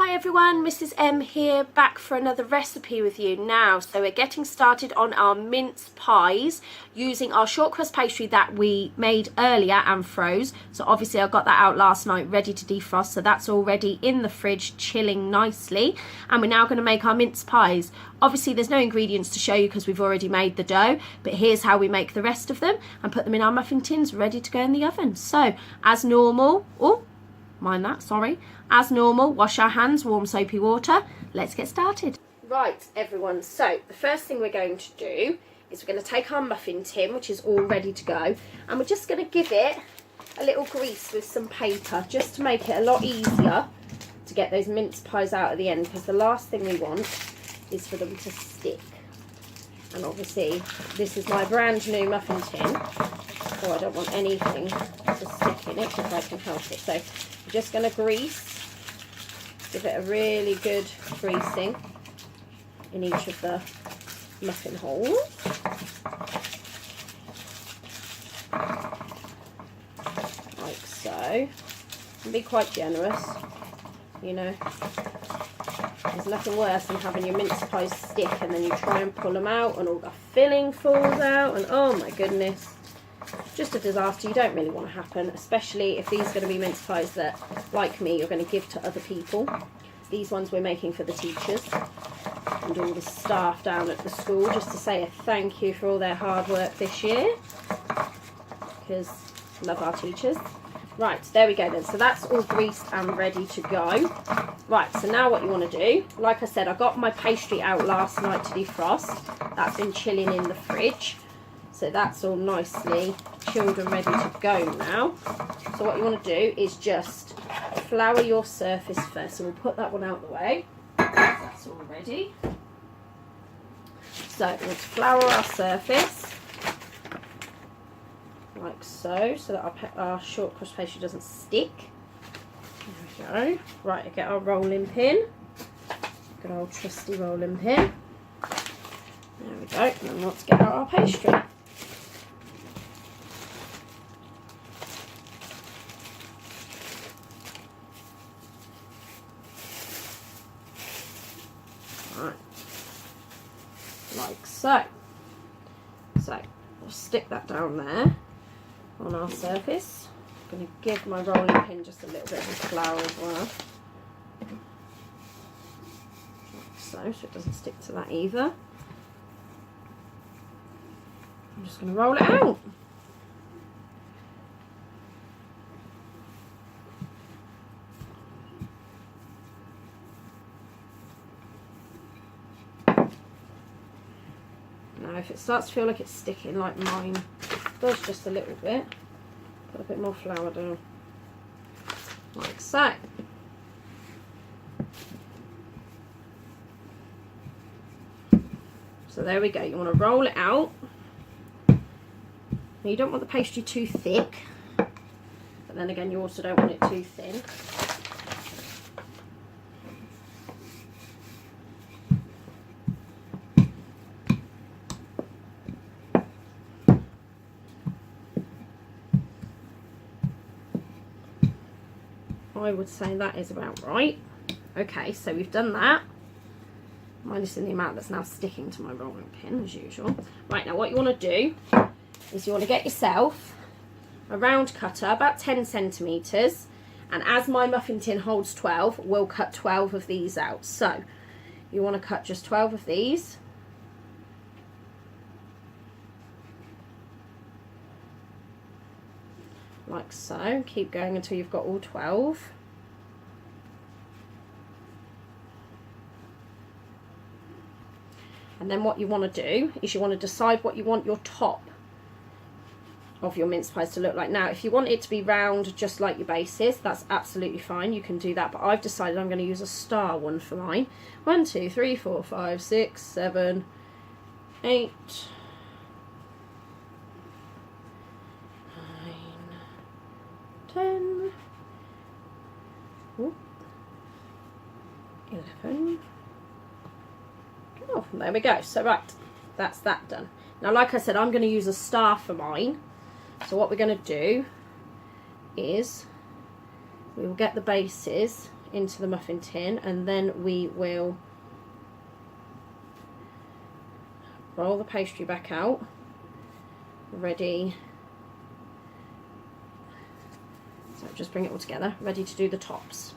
Hi everyone, Mrs. M here, back for another recipe with you now. So we're getting started on our mince pies using our short crust pastry that we made earlier and froze. So obviously I got that out last night ready to defrost, so that's already in the fridge chilling nicely. And we're now going to make our mince pies. Obviously there's no ingredients to show you because we've already made the dough, but here's how we make the rest of them and put them in our muffin tins ready to go in the oven. So as normal, as normal, wash our hands, warm soapy water. Let's get started. Right everyone, so the first thing we're going to do is we're going to take our muffin tin, which is all ready to go, and we're just going to give it a little grease with some paper just to make it a lot easier to get those mince pies out at the end, because the last thing we want is for them to stick. And obviously this is my brand new muffin tin, so I don't want anything to stick in it if I can help it. So I'm just going to grease, give it a really good greasing in each of the muffin holes. Like so. And be quite generous, you know. There's nothing worse than having your mince pies stick and then you try and pull them out and all the filling falls out and oh my goodness. Just a disaster you don't really want to happen, especially if these are going to be mince pies that, like me, you're going to give to other people. These ones we're making for the teachers and all the staff down at the school, just to say a thank you for all their hard work this year, because love our teachers. Right, there we go then. So that's all greased and ready to go. Right, so now what you want to do, like I said, I got my pastry out last night to defrost. That's been chilling in the fridge. So that's all nicely chilled and ready to go now. So what you want to do is just flour your surface first. So we'll put that one out of the way. That's all ready. So let's flour our surface like so, so that our short crust pastry doesn't stick. There we go. Right, I get our rolling pin. Good old trusty rolling pin. There we go. And then let's get out our pastry. Right, like so. So we'll stick that down there on our surface. I'm going to give my rolling pin just a little bit of flour as well, like so it doesn't stick to that either. I'm just going to roll it out. Now if it starts to feel like it's sticking like mine does just a little bit, put a bit more flour down, like so. So there we go, you want to roll it out. Now you don't want the pastry too thick, but then again you also don't want it too thin. I would say that is about right. Okay, so we've done that, minus in the amount that's now sticking to my rolling pin as usual. Right, now what you want to do is you want to get yourself a round cutter about 10 centimetres, and as my muffin tin holds 12, we'll cut 12 of these out. So you want to cut just 12 of these. Like so. Keep going until you've got all 12. And then what you want to do is you want to decide what you want your top of your mince pies to look like. Now if you want it to be round just like your bases, that's absolutely fine, you can do that, but I've decided I'm going to use a star one for mine. 1 2 3 4 5 6 7 8 10, 11, 12. There we go. So right, that's that done. Now like I said, I'm going to use a star for mine. So what we're going to do is we will get the bases into the muffin tin, and then we will roll the pastry back out, ready. So just bring it all together, ready to do the tops.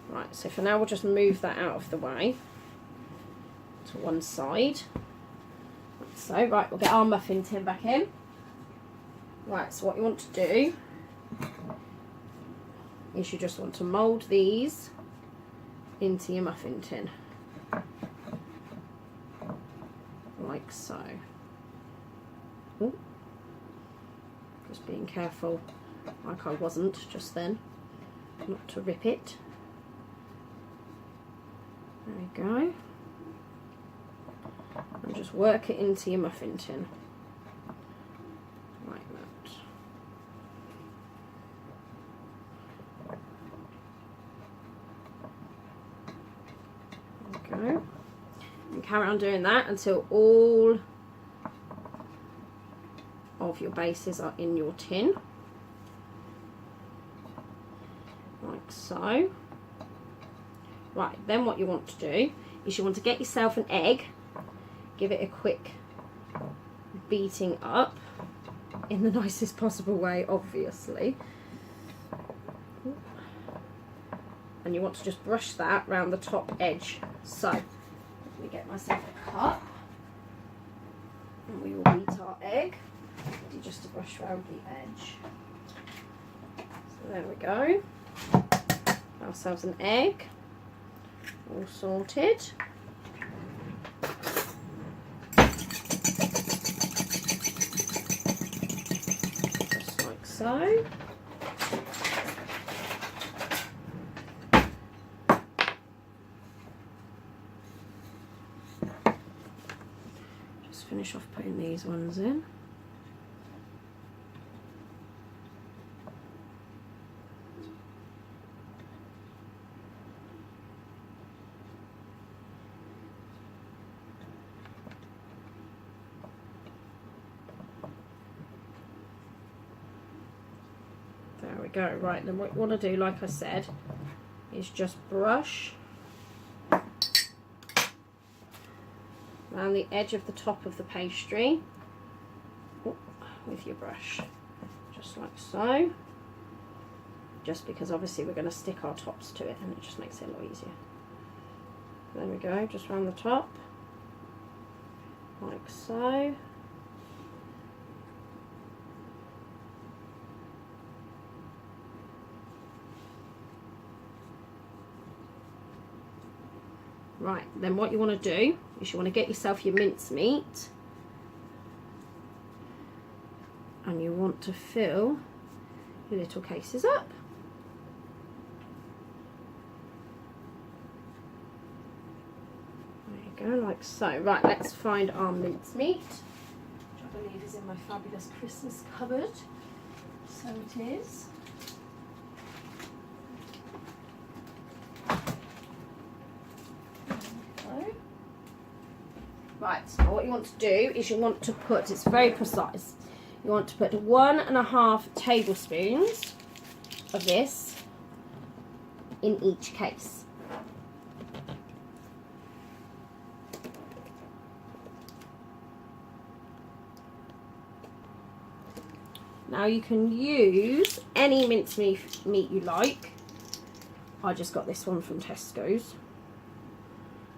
Right, so for now we'll just move that out of the way to one side. So, right, we'll get our muffin tin back in. Right, so what you want to do is you just want to mould these into your muffin tin. Like so. Ooh. Just being careful, like I wasn't just then, not to rip it. There we go. And just work it into your muffin tin. Like that. There we go. And carry on doing that until all of your bases are in your tin. Like so. Right, then what you want to do is you want to get yourself an egg. Give it a quick beating up in the nicest possible way, obviously. And you want to just brush that round the top edge. So, let me get myself a cup. And we will beat our egg. Ready just to brush round the edge. So there we go. Ourselves an egg. All sorted. So, just finish off putting these ones in. There we go. Right, then what you want to do, like I said, is just brush around the edge of the top of the pastry with your brush, just like so. Just because obviously we're going to stick our tops to it, and it just makes it a lot easier. There we go, just around the top, like so. Right, then what you want to do is you want to get yourself your mince meat, and you want to fill your little cases up. There you go, like so. Right, let's find our mince meat, which I believe is in my fabulous Christmas cupboard. So it is. Right, so what you want to do is you want to put, it's very precise, you want to put 1.5 tablespoons of this in each case. Now you can use any mincemeat you like. I just got this one from Tesco's.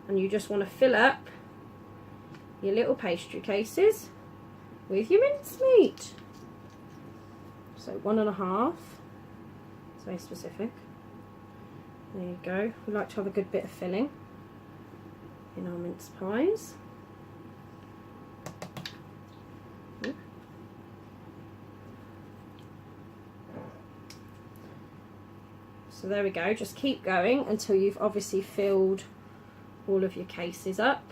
And you just want to fill up your little pastry cases with your mincemeat. So 1.5, it's very specific. There you go. We like to have a good bit of filling in our mince pies. So there we go, just keep going until you've obviously filled all of your cases up.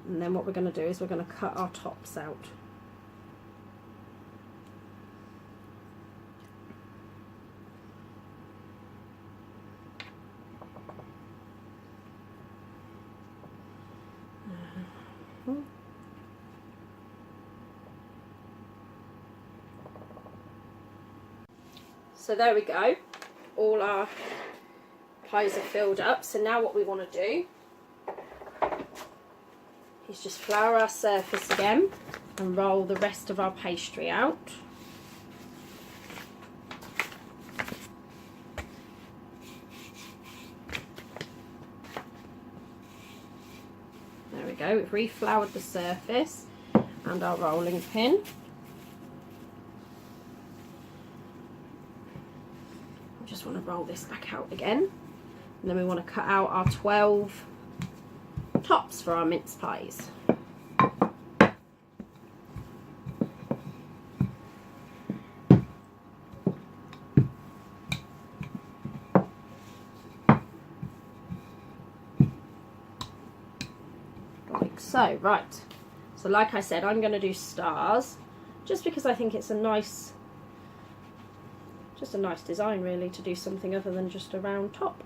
And then what we're going to do is we're going to cut our tops out. So there we go. All our pies are filled up. So now what we want to do is just flour our surface again and roll the rest of our pastry out. There we go, we've refloured the surface and our rolling pin. I just want to roll this back out again, and then we want to cut out our 12 tops for our mince pies. Like so, right. So like I said, I'm going to do stars, just because I think it's a nice design really, to do something other than just a round top.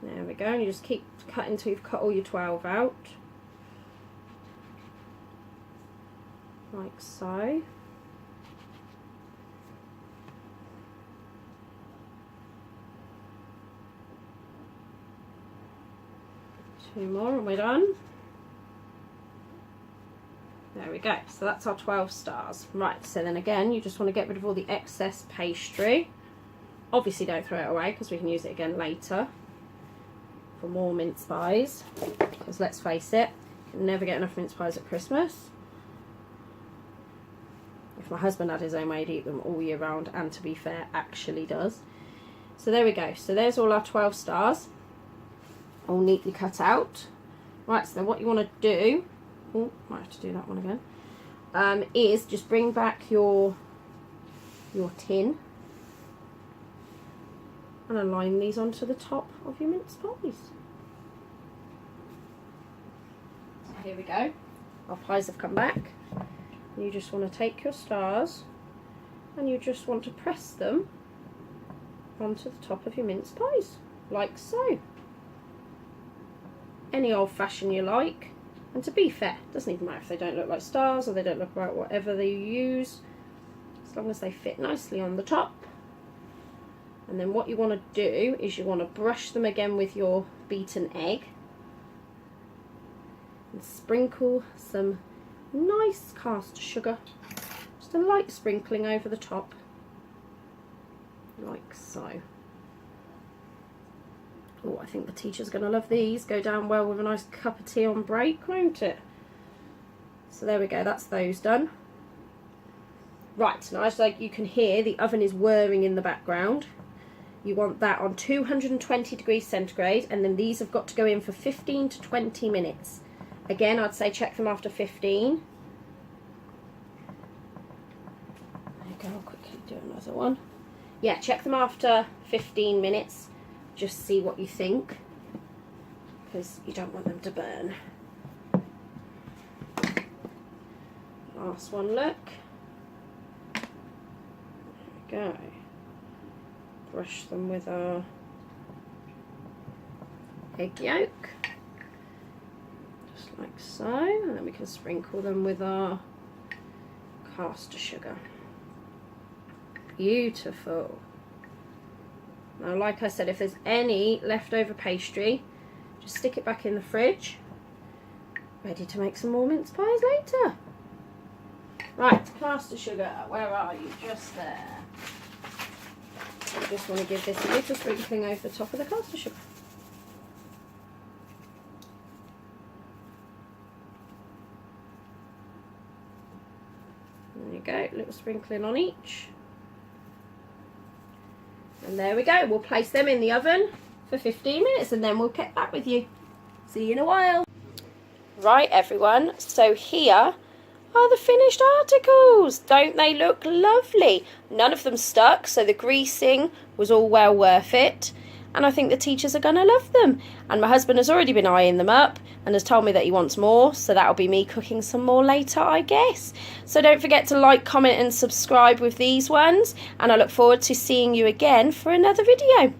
There we go, and you just keep cutting until you've cut all your 12 out. Like so. Two more and we're done. There we go, so that's our 12 stars. Right, so then again, you just want to get rid of all the excess pastry. Obviously don't throw it away because we can use it again later for more mince pies, because let's face it, you can never get enough mince pies at Christmas. If my husband had his own way, he'd eat them all year round, and to be fair, actually does. So there we go, so there's all our 12 stars, all neatly cut out. Right, so then what you want to do, oh, might have to do that one again, is just bring back your tin and align these onto the top of your mince pies. So here we go, our pies have come back. You just want to take your stars and you just want to press them onto the top of your mince pies, like so. Any old fashion you like, and to be fair, it doesn't even matter if they don't look like stars or they don't look like whatever they use, as long as they fit nicely on the top. And then what you want to do is you want to brush them again with your beaten egg and sprinkle some nice caster sugar, just a light sprinkling over the top, like so. Oh, I think the teacher's going to love these. Go down well with a nice cup of tea on break, won't it? So there we go, that's those done. Right, now as like you can hear, the oven is whirring in the background. You want that on 220 degrees centigrade, and then these have got to go in for 15 to 20 minutes. Again, I'd say check them after 15. There you go, I'll quickly do another one. Yeah, check them after 15 minutes. Just see what you think, because you don't want them to burn. Last one, look. There we go. Brush them with our egg yolk, just like so, and then we can sprinkle them with our caster sugar. Beautiful. Now, like I said, if there's any leftover pastry, just stick it back in the fridge, ready to make some more mince pies later. Right, caster sugar, where are you? Just there. I just want to give this a little sprinkling over the top of the caster sugar. There you go, a little sprinkling on each. And there we go, we'll place them in the oven for 15 minutes and then we'll get back with you. See you in a while. Right everyone, so here are the finished articles. Don't they look lovely? None of them stuck, so the greasing was all well worth it. and I think the teachers are going to love them. And my husband has already been eyeing them up and has told me that he wants more, so that'll be me cooking some more later, I guess. So don't forget to like, comment and subscribe with these ones, and I look forward to seeing you again for another video.